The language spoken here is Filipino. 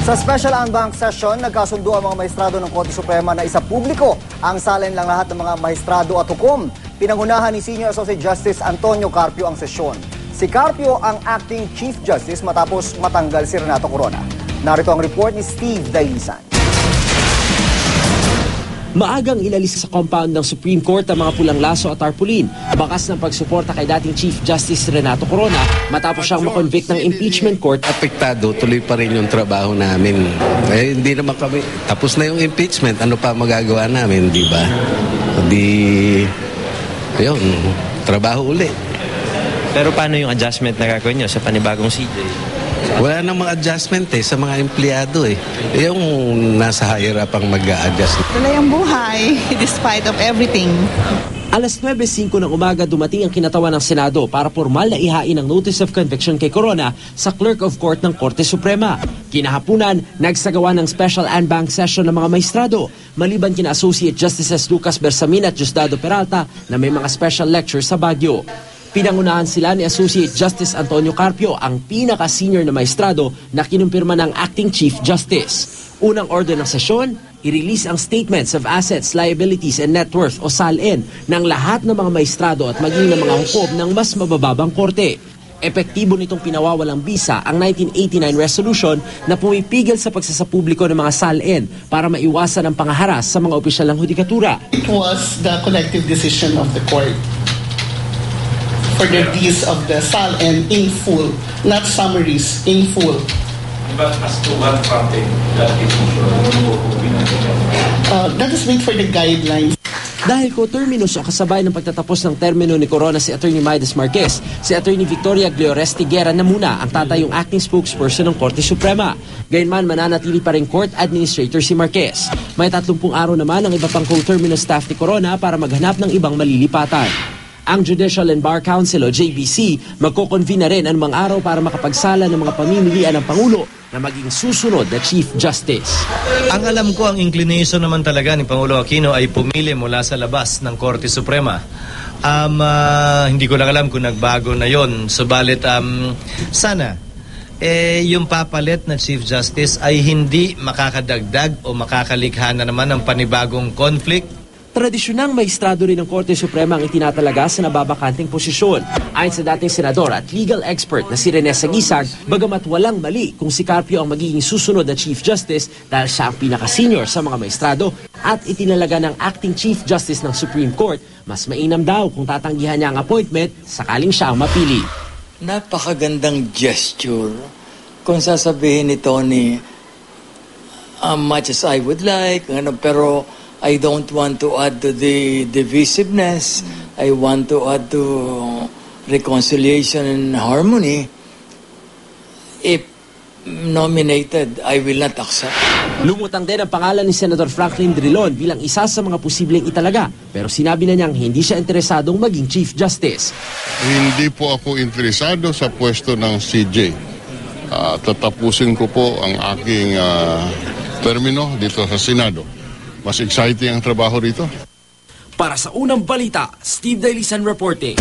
Sa special en banc session, nagkasundo ang mga maestrado ng Korte Suprema na isa publiko ang salin lang lahat ng mga maestrado at hukom. Pinangunahan ni Senior Associate Justice Antonio Carpio ang sesyon. Si Carpio ang acting Chief Justice matapos matanggal si Renato Corona. Narito ang report ni Steve Dailisan. Maagang ilalis sa compound ng Supreme Court ang mga pulang laso at tarpaulin, bakas ng pagsuporta kay dating Chief Justice Renato Corona matapos siyang makonvict ng impeachment court. Apektado, tuloy pa rin yung trabaho namin. Eh, hindi naman kami, tapos na yung impeachment, ano pa magagawa namin, di ba? Yun, trabaho uli. Pero paano yung adjustment na gagawin nyo sa panibagong CJ? Wala namang adjustment sa mga empleyado Yung nasa higher up ang mag-a-adjust. Tuloy ang buhay despite of everything. Alas 9:05 ng umaga dumating ang kinatawan ng Senado para formal na ihain ang notice of conviction kay Corona sa Clerk of Court ng Korte Suprema. Kinahapunan, nagsagawa ng special en banc session ng mga maestrado, maliban kina Associate Justices Lucas Bersamin at Diosdado Peralta na may mga special lecture sa Baguio. Pinangunahan sila ni Associate Justice Antonio Carpio, ang pinaka-senior na maestrado na kinumpirma ng Acting Chief Justice. Unang order ng sesyon, i-release ang Statements of Assets, Liabilities and Net Worth o SALN ng lahat ng mga maestrado at maging ng mga hukom ng mas mabababang korte. Epektibo nitong pinawawalang bisa ang 1989 resolution na pumipigil sa pagsasapubliko ng mga SALN para maiwasan ang pangaharas sa mga opisyal ng hudikatura. It was the collective decision of the court for the release of the SALN in full, not summaries, in full. But as to what prompted that decision, Let us wait for the guidelines. Dahil co-terminus o kasabay ng pagtatapos ng termino ni Corona si Attorney Maides Marquez, si Attorney Victoria Gloresti Guerra na muna ang tatayong acting spokesperson ng Korte Suprema. Gayunman, mananatili pa rin court administrator si Marquez. May 30 araw naman ang iba pang co-terminus staff ni Corona para maghanap ng ibang malilipatan. Ang Judicial and Bar Council o JBC magko-convene na rin anumang araw para makapagsala ng mga pamimilian ng Pangulo na maging susunod na Chief Justice. Ang alam ko, ang inclination naman talaga ni Pangulo Aquino ay pumili mula sa labas ng Korte Suprema. Hindi ko lang alam kung nagbago na yon. Subalit, sana yung papalit na Chief Justice ay hindi makakadagdag o makakalikha na naman ng panibagong conflict. Tradisyonang maestrado rin ng Korte Suprema ang itinatalaga sa nababakanting posisyon. Ayon sa dating senador at legal expert na si Rene Sagisag, bagamat walang mali kung si Carpio ang magiging susunod na Chief Justice dahil siya ang pinaka-senior sa mga maestrado at itinalaga ng acting Chief Justice ng Supreme Court, mas mainam daw kung tatanggihan niya ang appointment sakaling siya ang mapili. Napakagandang gesture kung sasabihin ni Tony, much as I would like, pero I don't want to add to the divisiveness. I want to add to reconciliation and harmony. If nominated, I will not accept. Lumutang din ang pangalan ni Senator Franklin Drilon bilang isa sa mga posibleng italaga. Pero sinabi na niyang hindi siya interesadong maging Chief Justice. Hindi po ako interesado sa pwesto ng CJ. Tatapusin ko po ang aking termino dito sa Senado. Mas exciting ang trabaho rito. Para sa unang balita, Steve Dailisan reporting.